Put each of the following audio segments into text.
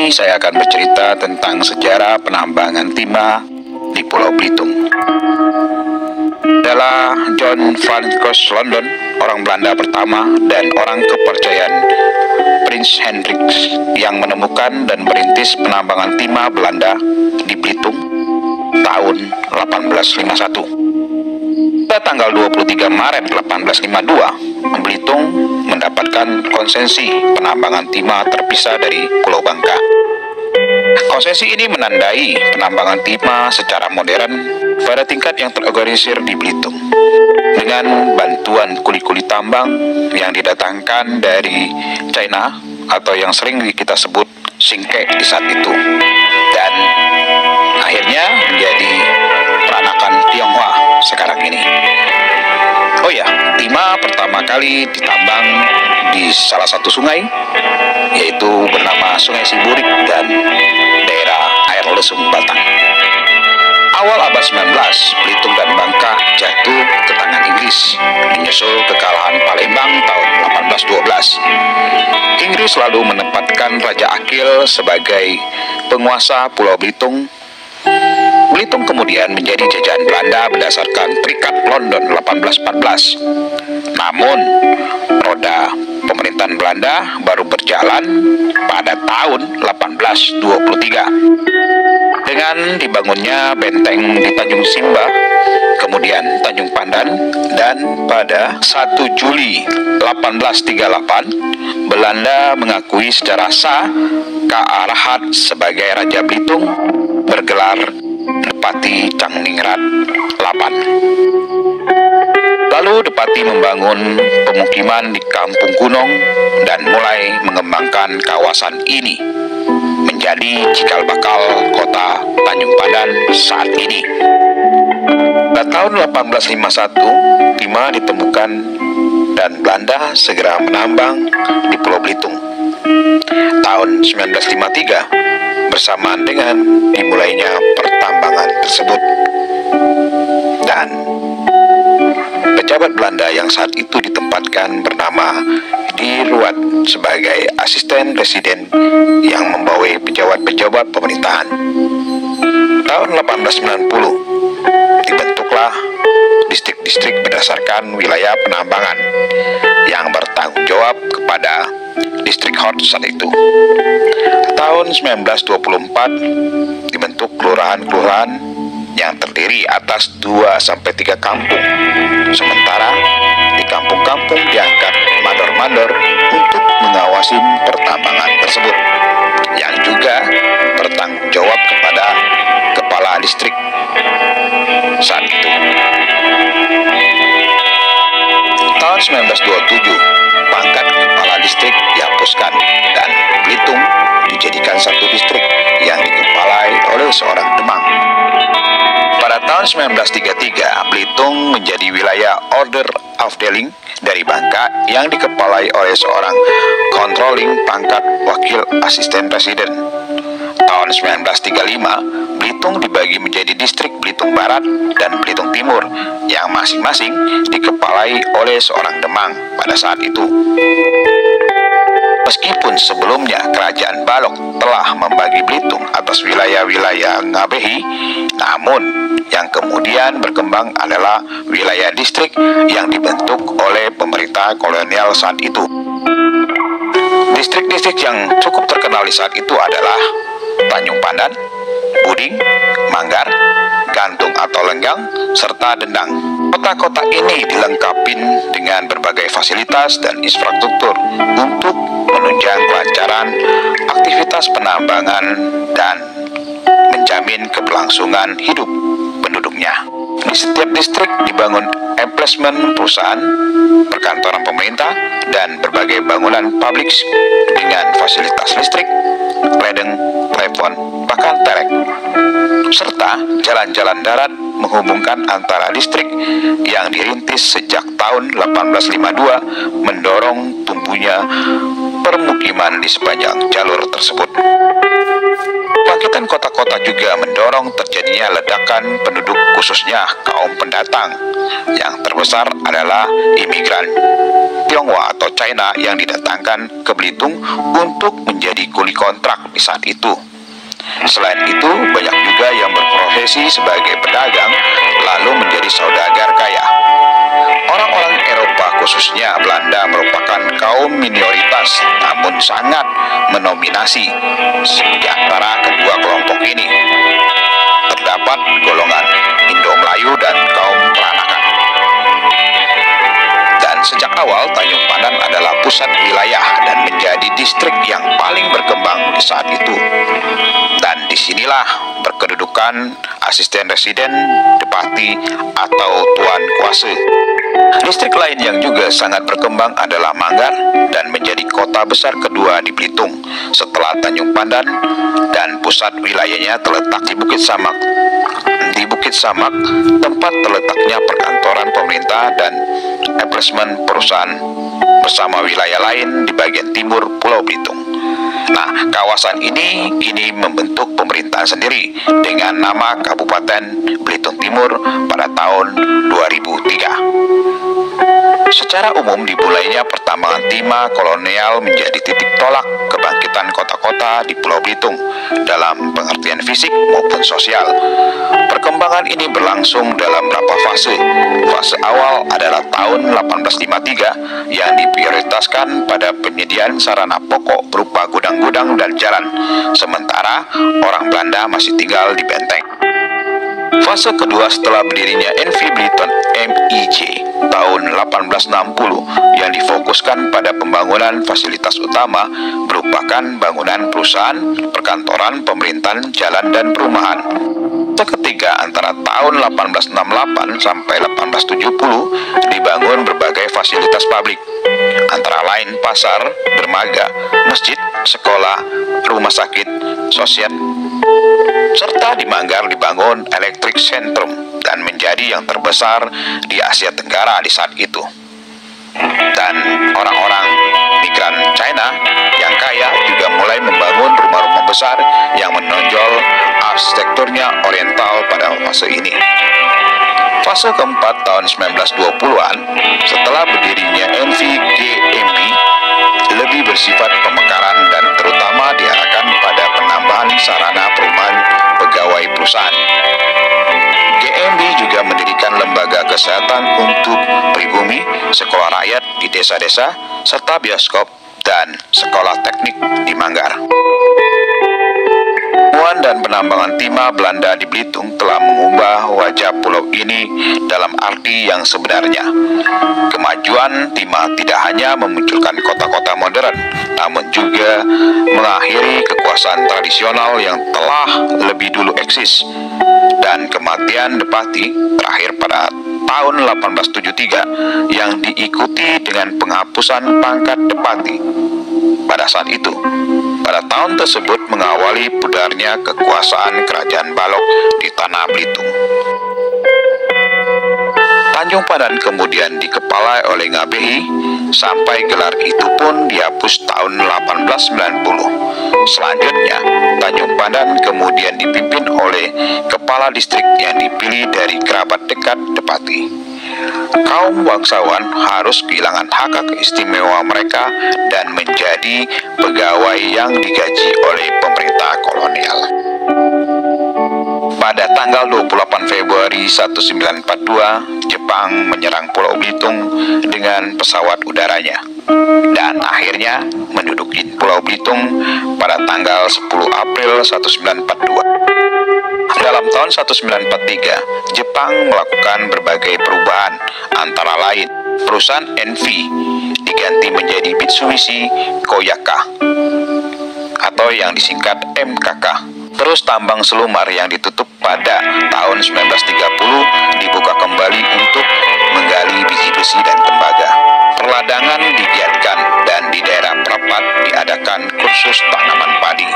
ini saya akan bercerita tentang sejarah penambangan timah di Pulau Belitung. Adalah John Franciscus London, orang Belanda pertama dan orang kepercayaan Prince Hendrik yang menemukan dan merintis penambangan timah Belanda di Belitung tahun 1851. Pada tanggal 23 Maret 1852, Belitung mendapatkan konsesi penambangan timah terpisah dari Pulau Bangka. Konsesi ini menandai penambangan timah secara modern pada tingkat yang terorganisir di Belitung dengan bantuan kuli-kuli tambang yang didatangkan dari China atau yang sering kita sebut Singke di saat itu, dan akhirnya menjadi peranakan Tionghoa sekarang ini. Oh ya, timah pertama kali ditambang di salah satu sungai, yaitu bernama Sungai Siburik dan daerah Air Lesung Batang. Awal abad 19, Belitung dan Bangka jatuh ke tangan Inggris, menyusul kekalahan Palembang tahun 1812. Inggris lalu menempatkan Raja Akil sebagai penguasa Pulau Belitung. Belitung kemudian menjadi jajahan Belanda berdasarkan Trikat London 1814. Namun, roda pemerintahan Belanda baru berjalan pada tahun 1823. Dengan dibangunnya benteng di Tanjung Simba, kemudian Tanjung Pandan, dan pada 1 Juli 1838, Belanda mengakui secara sah K.A. Rahat sebagai Raja Belitung bergelar Depati Cangningrat VIII. Lalu Depati membangun pemukiman di Kampung Gunung dan mulai mengembangkan kawasan ini menjadi cikal bakal kota Tanjung Pandan saat ini. Pada tahun 1851, timah ditemukan dan Belanda segera menambang di Pulau Belitung. Tahun 1953, bersamaan dengan dimulainya pertambangan tersebut, dan pejabat Belanda yang saat itu ditempatkan bernama Diruat sebagai asisten residen yang membawai pejabat-pejabat pemerintahan. Tahun 1890 dibentuklah distrik-distrik berdasarkan wilayah penambangan yang bertanggung jawab kepada distrik Hort saat itu. Tahun 1924 dibentuk kelurahan-kelurahan yang terdiri atas 2-3 kampung. Sementara di kampung-kampung diangkat mandor-mandor untuk mengawasi pertambangan tersebut, yang juga bertanggung jawab kepada kepala distrik saat itu. Tahun 1927, pangkat kepala distrik dihapuskan dan Belitung dijadikan satu distrik yang dikepalai oleh seorang Demang. Pada tahun 1933, Belitung menjadi wilayah Order Afdeling dari Bangka yang dikepalai oleh seorang controlling pangkat wakil asisten presiden. Tahun 1935, Belitung dibagi menjadi distrik Belitung Barat dan Belitung Timur yang masing-masing dikepalai oleh seorang Demang pada saat itu. Meskipun sebelumnya Kerajaan Balok telah membagi Belitung atas wilayah-wilayah Ngabehi, namun yang kemudian berkembang adalah wilayah distrik yang dibentuk oleh pemerintah kolonial saat itu. Distrik-distrik yang cukup terkenal di saat itu adalah Tanjung Pandan, Buding, Manggar, Gantung atau Lenggang, serta Dendang. Kota-kota ini dilengkapi dengan berbagai fasilitas dan infrastruktur untuk menunjang kelancaran aktivitas penambangan dan menjamin keberlangsungan hidup penduduknya. Di setiap distrik dibangun emplacement perusahaan, perkantoran pemerintah, dan berbagai bangunan publik dengan fasilitas listrik, ledeng, telepon, bahkan terek, serta jalan-jalan darat menghubungkan antara distrik yang dirintis sejak tahun 1852 mendorong tumbuhnya permukiman di sepanjang jalur tersebut. Bangkitan kota-kota juga mendorong terjadinya ledakan penduduk, khususnya kaum pendatang. Yang terbesar adalah imigran Tionghoa atau China yang didatangkan ke Belitung untuk menjadi kuli kontrak di saat itu. Selain itu, banyak juga yang berprofesi sebagai pedagang lalu menjadi saudagar kaya. Orang-orang Eropa khususnya Belanda merupakan kaum minoritas namun sangat mendominasi di antara kedua kelompok ini. Terdapat golongan Indo-Melayu dan kaum peranakan. Dan sejak awal Tanjung Pandan adalah pusat wilayah dan menjadi distrik yang paling berkembang di saat itu. Dan disinilah berkedudukan asisten residen, depati, atau tuan kuasa. Distrik lain yang juga sangat berkembang adalah Manggar dan menjadi kota besar kedua di Belitung setelah Tanjung Pandan, dan pusat wilayahnya terletak di Bukit Samak. Di Bukit Samak, tempat terletaknya perkantoran pemerintah dan establishment perusahaan bersama wilayah lain di bagian timur Pulau Belitung. Nah, kawasan ini kini membentuk pemerintahan sendiri dengan nama Kabupaten Belitung Timur pada tahun 2003. Secara umum dimulainya pertambangan timah kolonial menjadi titik tolak kebangkitan kota-kota di Pulau Belitung dalam pengertian fisik maupun sosial. Perkembangan ini berlangsung dalam beberapa fase. Fase awal adalah tahun 1853 yang diprioritaskan pada penyediaan sarana pokok berupa gudang-gudang dan jalan, sementara orang Belanda masih tinggal di benteng. Fase kedua setelah berdirinya NV Belitung MIJ tahun 1860 yang difokuskan pada pembangunan fasilitas utama merupakan bangunan perusahaan, perkantoran, pemerintahan, jalan, dan perumahan. Seketika antara tahun 1868 sampai 1870 dibangun berbagai fasilitas publik, antara lain pasar, dermaga, masjid, sekolah, rumah sakit, sosial, serta di Manggar dibangun elektrik sentrum dan menjadi yang terbesar di Asia Tenggara di saat itu. Dan orang-orang migran China yang kaya juga mulai membangun rumah-rumah besar yang menonjol arsitekturnya oriental pada fase ini. Fase keempat tahun 1920-an setelah berdirinya NVGMB lebih bersifat pemekaran dan terutama diarahkan pada penambahan sarana perumahan pegawai perusahaan. GMB juga mendirikan lembaga kesehatan untuk pribumi, sekolah rakyat di desa-desa, serta bioskop dan sekolah teknik di Manggar. Temuan dan penambangan timah Belanda di Belitung telah mengubah wajah pulau ini dalam arti yang sebenarnya. Kemajuan timah tidak hanya memunculkan kota-kota modern, namun juga mengakhiri kekuasaan tradisional yang telah lebih dulu eksis. Dan kematian Depati terakhir pada tahun 1873 yang diikuti dengan penghapusan pangkat Depati. Pada saat itu, pada tahun tersebut mengawali pudarnya kekuasaan Kerajaan Balok di Tanah Belitung. Tanjung Pandan kemudian dikepalai oleh Ngabehi sampai gelar itu pun dihapus tahun 1890. Selanjutnya, Tanjung Pandan kemudian dipimpin oleh kepala distrik yang dipilih dari kerabat dekat Depati. Kaum bangsawan harus kehilangan hak istimewa mereka dan menjadi pegawai yang digaji oleh pemerintah kolonial. Pada tanggal 28 Februari 1942, Jepang menyerang Pulau Belitung dengan pesawat udaranya dan akhirnya menduduki Pulau Belitung pada tanggal 10 April 1942. Dalam tahun 1943, Jepang melakukan berbagai perubahan, antara lain perusahaan NV diganti menjadi Mitsubishi Koyaka atau yang disingkat MKK. Terus tambang Selumar yang ditutup pada tahun 1930 dibuka kembali untuk menggali biji besi dan tembaga. Perladangan digiatkan dan di daerah Prapat diadakan kursus tanaman padi.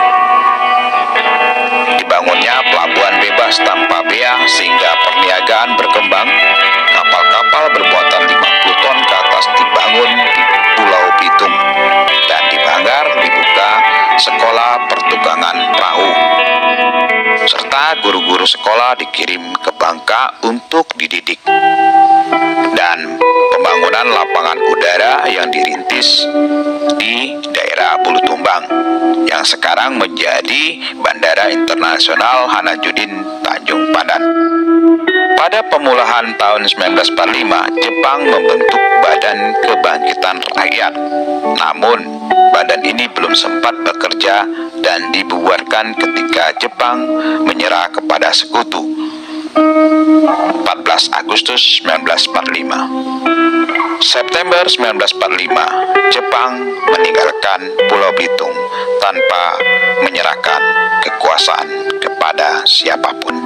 Dibangunnya pelabuhan bebas tanpa bea sehingga perniagaan berkembang. Kapal-kapal bermuatan 50 ton ke atas dibangun di Pulau Belitung dan di Manggar dibuka sekolah pertukangan perahu. Serta guru-guru sekolah dikirim ke Bangka untuk dididik. Dan pembangunan lapangan udara yang dirintis di daerah Bulutumbang yang sekarang menjadi Bandara Internasional Hanajudin Tanjung Pandan. Pada permulaan tahun 1945, Jepang membentuk Badan Kebangkitan Rakyat. Namun, badan ini belum sempat bekerja dan dibubarkan ketika Jepang menyerah kepada sekutu. 14 Agustus 1945. September 1945, Jepang meninggalkan Pulau Belitung tanpa menyerahkan kekuasaan kepada siapapun.